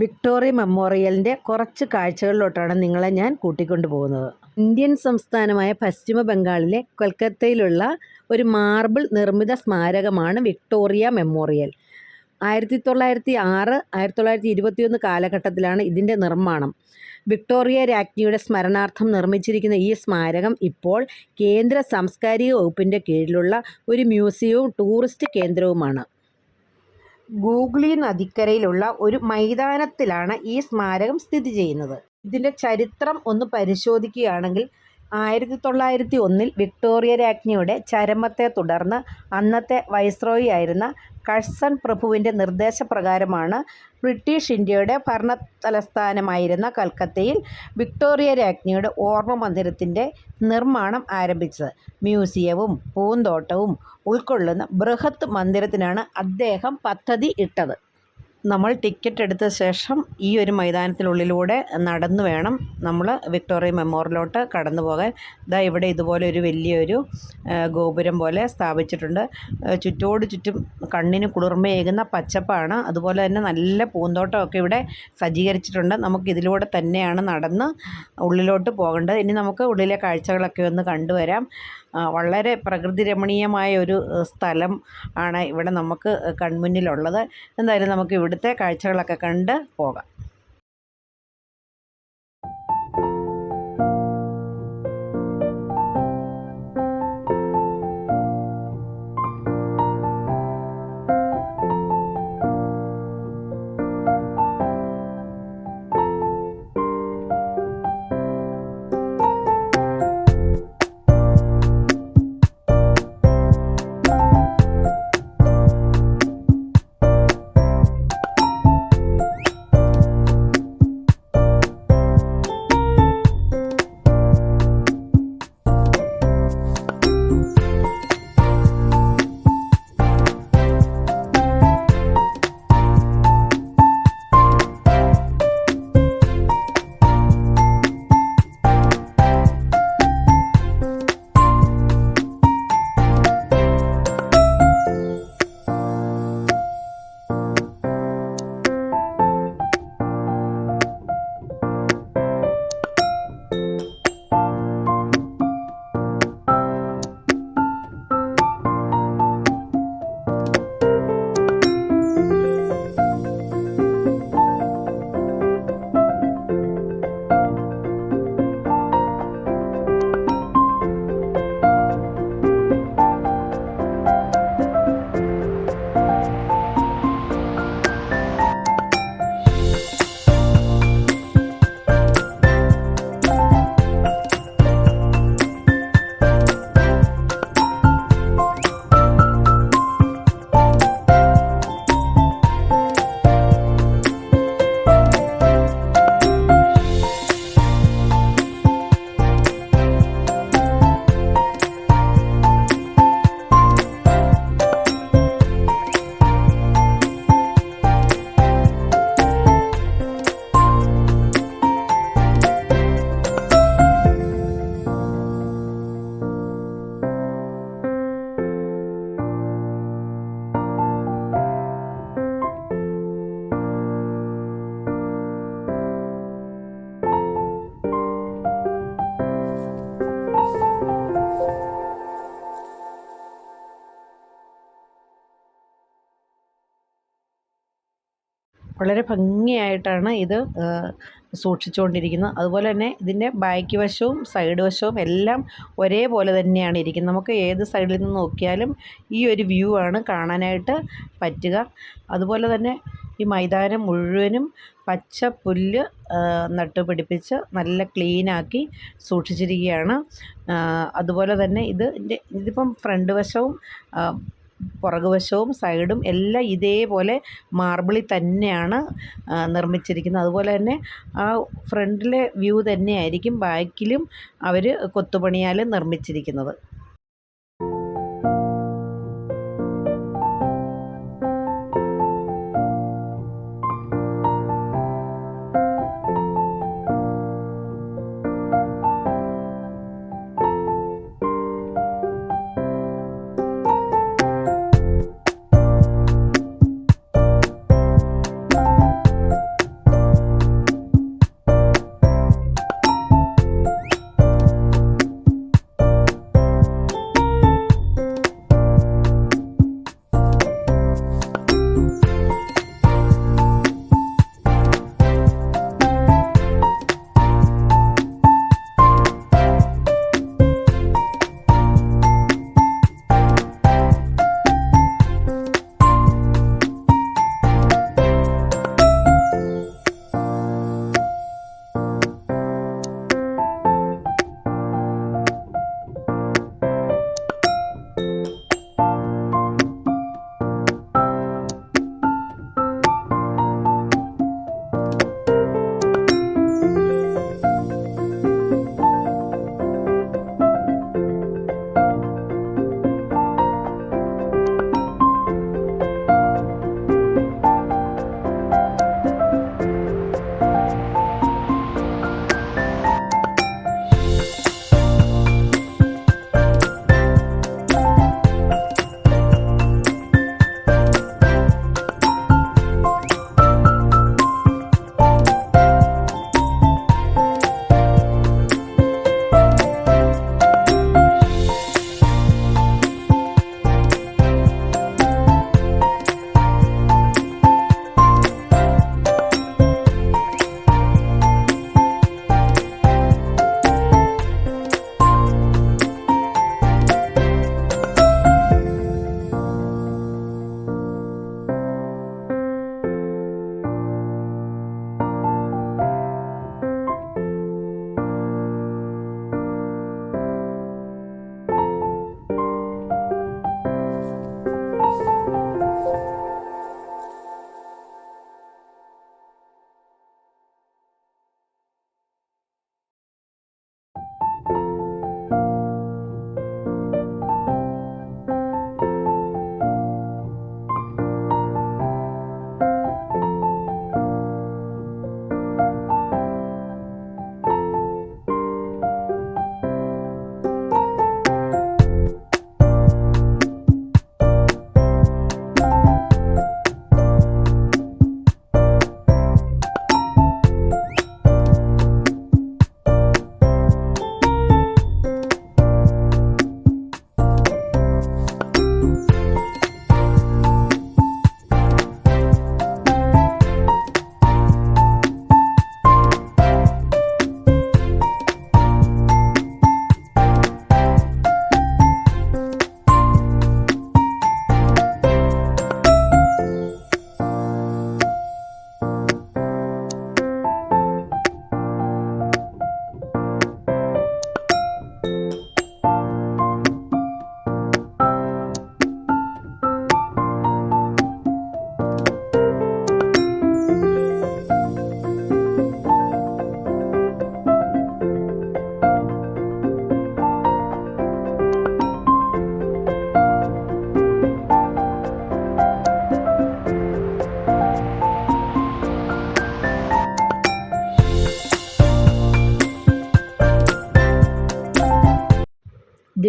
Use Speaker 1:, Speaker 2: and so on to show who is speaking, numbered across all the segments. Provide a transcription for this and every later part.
Speaker 1: Victoria മെമ്മോറിയലിൻ്റെ കുറച്ച് കാഴ്ചകളിലോട്ടാണ് നിങ്ങളെ ഞാൻ കൂട്ടിക്കൊണ്ടു പോകുന്നത്. ഇന്ത്യൻ സംസ്ഥാനമായ പശ്ചിമ ബംഗാളിലെ കൊൽക്കത്തയിലുള്ള ഒരു മാർബിൾ നിർമ്മിത സ്മാരകമാണ് വിക്ടോറിയ മെമ്മോറിയൽ. 1906, 1921 കാലഘട്ടത്തിലാണ് ഇതിൻ്റെ നിർമ്മാണം. വിക്ടോറിയ രാജ്ഞിയുടെ സ്മരണാർത്ഥം നിർമ്മിച്ചിരിക്കുന്ന ഈ സ്മാരകം ഇപ്പോൾ കേന്ദ്ര സാംസ്കാരിക വകുപ്പിൻ്റെ കീഴിലുള്ള ഒരു മ്യൂസിയവും ടൂറിസ്റ്റ് കേന്ദ്രവുമാണ്. ഗൂഗ്ലി നദിക്കരയിലുള്ള ഒരു മൈതാനത്തിലാണ് ഈ സ്മാരകം സ്ഥിതി ചെയ്യുന്നത്. ഇതിൻ്റെ ചരിത്രം ഒന്ന് പരിശോധിക്കുകയാണെങ്കിൽ 1901 വിക്ടോറിയ രാജ്ഞിയുടെ ചരമത്തെ തുടർന്ന് അന്നത്തെ വൈസ്രോയി ആയിരുന്ന കഴ്സൺ പ്രഭുവിൻ്റെ നിർദ്ദേശപ്രകാരമാണ് ബ്രിട്ടീഷ് ഇന്ത്യയുടെ ഭരണ തലസ്ഥാനമായിരുന്ന കൽക്കത്തയിൽ വിക്ടോറിയ രാജ്ഞിയുടെ ഓർമ്മ മന്ദിരത്തിൻ്റെ നിർമ്മാണം ആരംഭിച്ചത്. മ്യൂസിയവും പൂന്തോട്ടവും ഉൾക്കൊള്ളുന്ന ബൃഹത്ത് മന്ദിരത്തിനാണ് അദ്ദേഹം പദ്ധതി ഇട്ടത്. നമ്മൾ ടിക്കറ്റ് എടുത്ത ശേഷം ഈ ഒരു മൈതാനത്തിനുള്ളിലൂടെ നടന്നു വേണം നമ്മൾ വിക്ടോറിയ മെമ്മോറിയലിലോട്ട് കടന്നു പോകാൻ. ഇതാ ഇവിടെ ഇതുപോലെ ഒരു വലിയൊരു ഗോപുരം പോലെ സ്ഥാപിച്ചിട്ടുണ്ട്. ചുറ്റോട് ചുറ്റും കണ്ണിന് കുളിർമയേകുന്ന പച്ചപ്പാണ്. അതുപോലെ തന്നെ നല്ല പൂന്തോട്ടമൊക്കെ ഇവിടെ സജ്ജീകരിച്ചിട്ടുണ്ട്. നമുക്കിതിലൂടെ തന്നെയാണ് നടന്ന് ഉള്ളിലോട്ട് പോകേണ്ടത്. ഇനി നമുക്ക് ഉള്ളിലെ കാഴ്ചകളൊക്കെ ഒന്ന് കണ്ടുവരാം. വളരെ പ്രകൃതി രമണീയമായ ഒരു സ്ഥലം ആണ് ഇവിടെ നമുക്ക് കൺമുന്നിലുള്ളത്. എന്തായാലും നമുക്ക് ഇവിടുത്തെ കാഴ്ചകളൊക്കെ കണ്ട് പോകാം. വളരെ ഭംഗിയായിട്ടാണ് ഇത് സൂക്ഷിച്ചുകൊണ്ടിരിക്കുന്നത്. അതുപോലെ തന്നെ ഇതിൻ്റെ ബാക്ക് വശവും സൈഡ് വശവും എല്ലാം ഒരേപോലെ തന്നെയാണ് ഇരിക്കുന്നത്. നമുക്ക് ഏത് സൈഡിൽ നിന്ന് നോക്കിയാലും ഈ ഒരു വ്യൂ ആണ് കാണാനായിട്ട് പറ്റുക. അതുപോലെ തന്നെ ഈ മൈതാനം മുഴുവനും പച്ച പുല്ല് നട്ടുപിടിപ്പിച്ച് നല്ല ക്ലീനാക്കി സൂക്ഷിച്ചിരിക്കുകയാണ്. അതുപോലെ തന്നെ ഇതിപ്പം ഫ്രണ്ട് വശവും പുറകുവശവും സൈഡും എല്ലാം ഇതേപോലെ മാർബിളിൽ തന്നെയാണ് നിർമ്മിച്ചിരിക്കുന്നത്. അതുപോലെ തന്നെ ആ ഫ്രണ്ടിലെ വ്യൂ തന്നെയായിരിക്കും ബാക്കിലും അവർ കൊത്തുപണിയാൽ നിർമ്മിച്ചിരിക്കുന്നത്.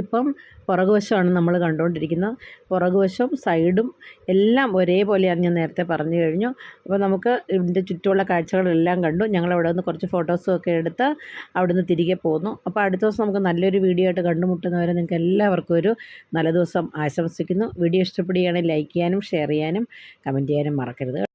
Speaker 1: ഇതിപ്പം പുറകുവശമാണ് നമ്മൾ കണ്ടുകൊണ്ടിരിക്കുന്നത്. പുറകുവശം സൈഡും എല്ലാം ഒരേപോലെയാണ് ഞാൻ നേരത്തെ പറഞ്ഞു കഴിഞ്ഞു. അപ്പോൾ നമുക്ക് ഇതിൻ്റെ ചുറ്റുമുള്ള കാഴ്ചകളെല്ലാം കണ്ടു. ഞങ്ങളവിടെ നിന്ന് കുറച്ച് ഫോട്ടോസും ഒക്കെ എടുത്ത് അവിടുന്ന് തിരികെ പോന്നു. അപ്പോൾ അടുത്ത ദിവസം നമുക്ക് നല്ലൊരു വീഡിയോ ആയിട്ട് കണ്ടുമുട്ടുന്നവരെ നിങ്ങൾക്ക് എല്ലാവർക്കും ഒരു നല്ല ദിവസം ആശംസിക്കുന്നു. വീഡിയോ ഇഷ്ടപ്പെടുകയാണെങ്കിൽ ലൈക്ക് ചെയ്യാനും ഷെയർ ചെയ്യാനും കമൻറ്റ് ചെയ്യാനും മറക്കരുത്.